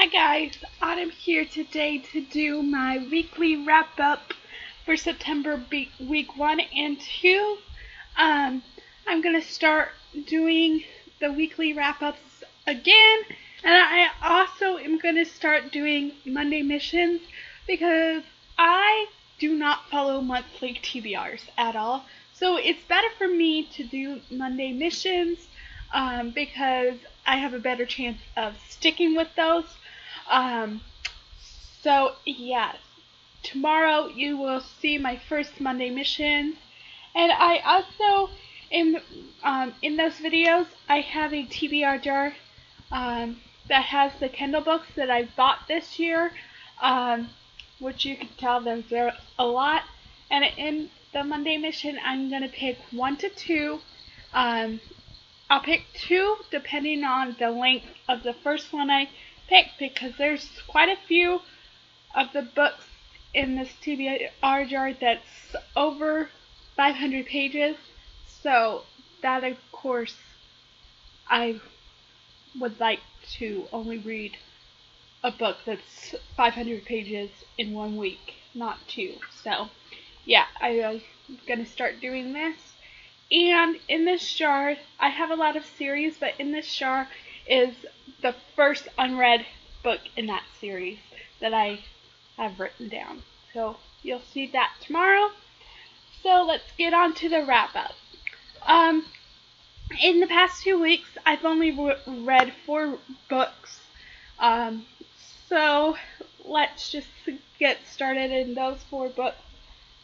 Hi guys, Autumn here today to do my weekly wrap up for September week 1 and 2. I'm going to start doing the weekly wrap ups again, and I also am going to start doing Monday missions because I do not follow monthly TBRs at all. So it's better for me to do Monday missions because I have a better chance of sticking with those. So yeah, tomorrow you will see my first Monday mission, and I also in those videos I have a TBR jar that has the Kindle books that I bought this year, which you can tell there's a lot. And in the Monday mission, I'm gonna pick 1 to 2. I'll pick 2 depending on the length of the first one I pick, because there's quite a few of the books in this TBR jar that's over 500 pages. So that, of course, I would like to only read a book that's 500 pages in 1 week, not 2. So yeah, I'm gonna start doing this. And in this jar, I have a lot of series, but in this jar is the first unread book in that series that I have written down. So you'll see that tomorrow. So let's get on to the wrap up. In the past 2 weeks, I've only read 4 books. So let's just get started in those 4 books.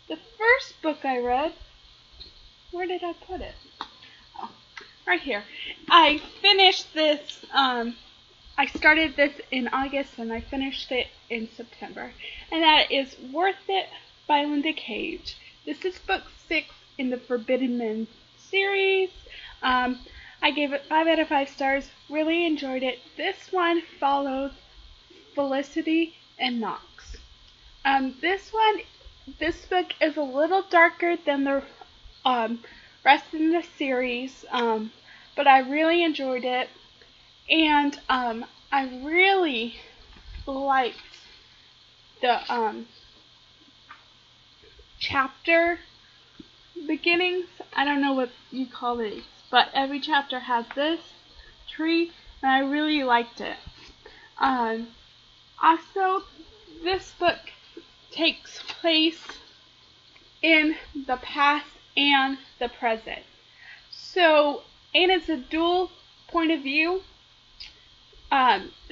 The first book I read, where did I put it? Oh, right here. I finished this, I started this in August and I finished it in September. And that is Worth It by Linda Cage. This is book 6 in the Forbidden Men series. I gave it 5 out of 5 stars. Really enjoyed it. This one follows Felicity and Knox. This book is a little darker than the rest in the series, but I really enjoyed it, and I really liked the chapter beginnings. I don't know what you call these, but every chapter has this tree, and I really liked it. Also, this book takes place in the past and the present. So, and it's a dual point of view.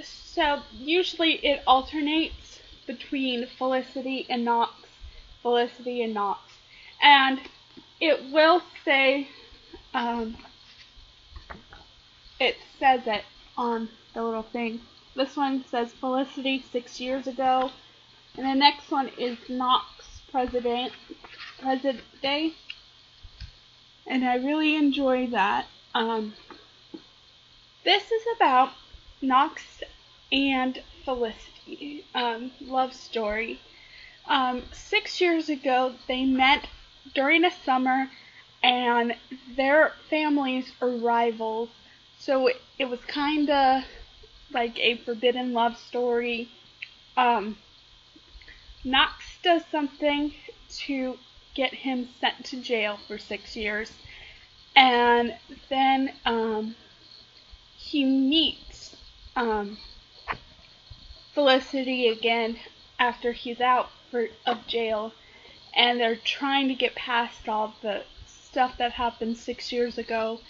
So usually it alternates between Felicity and Knox, and it will say, it says it on the little thing. This one says Felicity 6 years ago, and the next one is Knox present day, and I really enjoy that. This is about Knox and Felicity, love story. 6 years ago, they met during a summer, and their families are rivals, so it was kind of like a forbidden love story. Knox does something to get him sent to jail for 6 years, and then he meets Felicity again after he's out of jail, and they're trying to get past all the stuff that happened 6 years ago,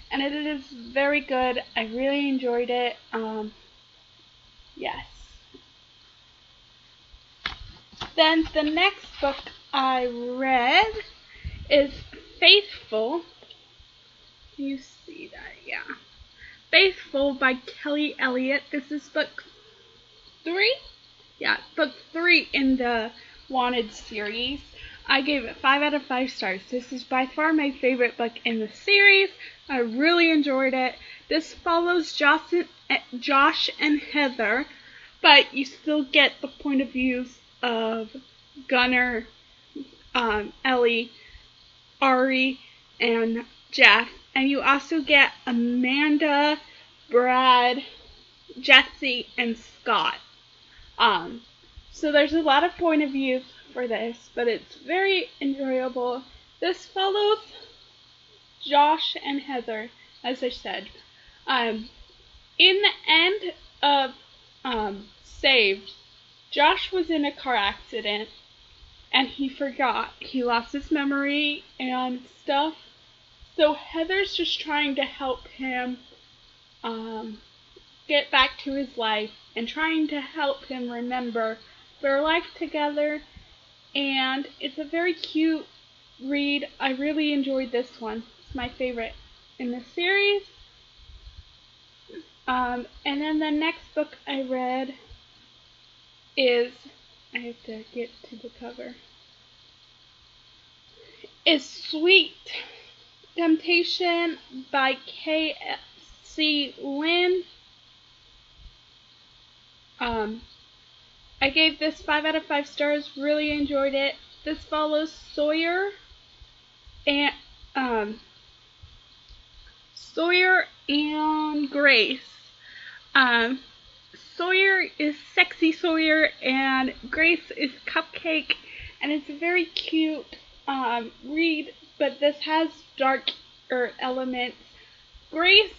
and it is very good. I really enjoyed it. Yes. Then the next book I read is Faithful. Can you see that? Yeah. Faithful by Kelly Elliott. This is book 3? Yeah, book 3 in the Wanted series. I gave it 5 out of 5 stars. This is by far my favorite book in the series. I really enjoyed it. This follows Josh and Heather, but you still get the point of views of Gunnar, Ellie, Ari, and Jeff. And you also get Amanda, Brad, Jesse, and Scott. So there's a lot of point of views for this, but it's very enjoyable. This follows Josh and Heather, as I said. In the end of Saved, Josh was in a car accident and he forgot. He lost his memory and stuff. So Heather's just trying to help him get back to his life and trying to help him remember their life together. And it's a very cute read. I really enjoyed this one. It's my favorite in the series. And then the next book I read is, I have to get to the cover, is Sweet Temptation by K.C. Lynn. I gave this 5 out of 5 stars, really enjoyed it. This follows Sawyer and Grace. Sawyer is Sexy Sawyer and Grace is Cupcake, and it's a very cute read, but this has darker elements. Grace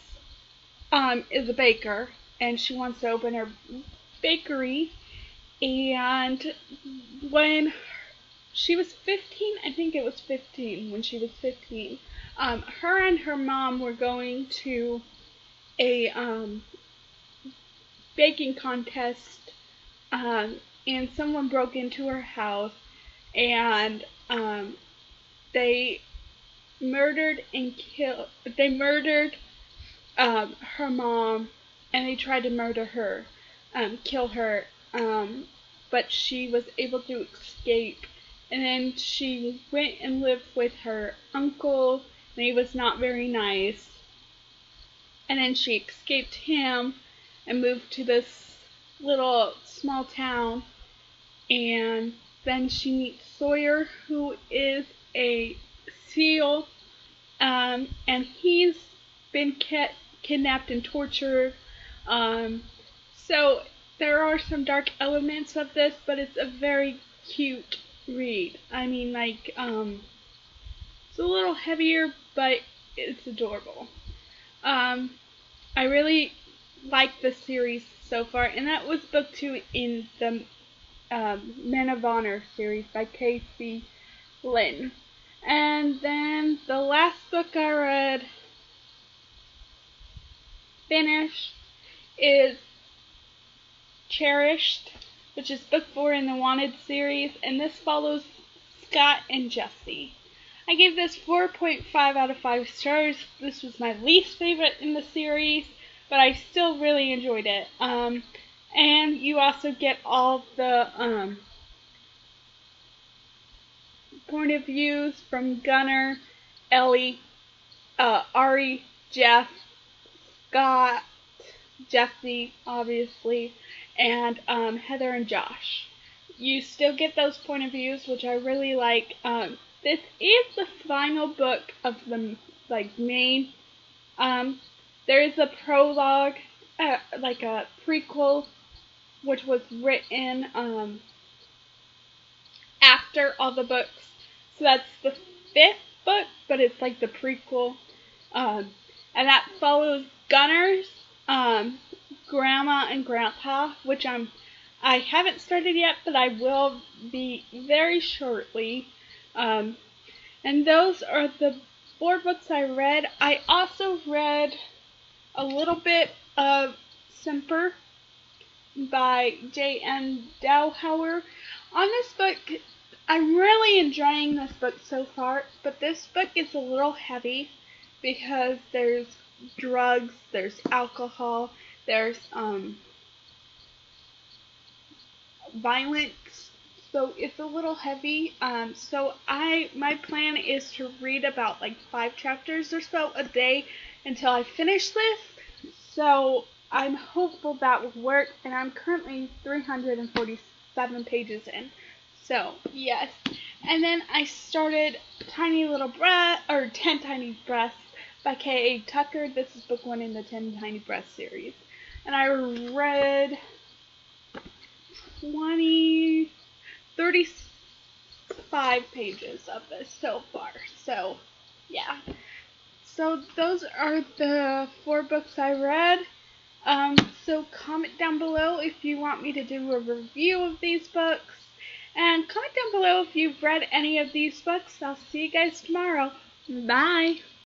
is a baker and she wants to open her bakery, and when she was 15, I think it was 15, when she was 15, her and her mom were going to a baking contest, and someone broke into her house, and they murdered her mom, and they tried to murder her, kill her, but she was able to escape. And then she went and lived with her uncle, and he was not very nice. And then she escaped him and moved to this little small town. And then she meets Sawyer, who is a SEAL, and he's been kidnapped and tortured. So there are some dark elements of this, but it's a very cute read. I mean, like, it's a little heavier, but it's adorable. I really like the series so far, and that was book 2 in the Men of Honor series by K.C. Lynn. And then the last book I read, finished, is Cherished, which is book 4 in the Wanted series, and this follows Scott and Jesse. I gave this 4.5 out of 5 stars. This was my least favorite in the series, but I still really enjoyed it. And you also get all the point of views from Gunnar, Ellie, Ari, Jeff, Scott, Jesse, obviously, and Heather and Josh. You still get those point of views, which I really like. This is the final book of the main. There is a prologue, like a prequel, which was written after all the books. So that's the 5th book, but it's like the prequel, and that follows Gunnar's grandma and grandpa, which I haven't started yet, but I will be very shortly. And those are the 4 books I read. I also read a little bit of Semper by J.M. Dowhower. On this book, I'm really enjoying this book so far, but this book is a little heavy because there's drugs, there's alcohol, there's violence, so it's a little heavy. So my plan is to read about 5 chapters or so a day until I finish this. So I'm hopeful that will work, and I'm currently 347 pages in. So yes, and then I started 10 Tiny Breaths by K.A. Tucker. This is book 1 in the 10 Tiny Breaths series. and I read 35 pages of this so far. So, yeah. So those are the 4 books I read. So comment down below if you want me to do a review of these books. And comment down below if you've read any of these books. I'll see you guys tomorrow. Bye!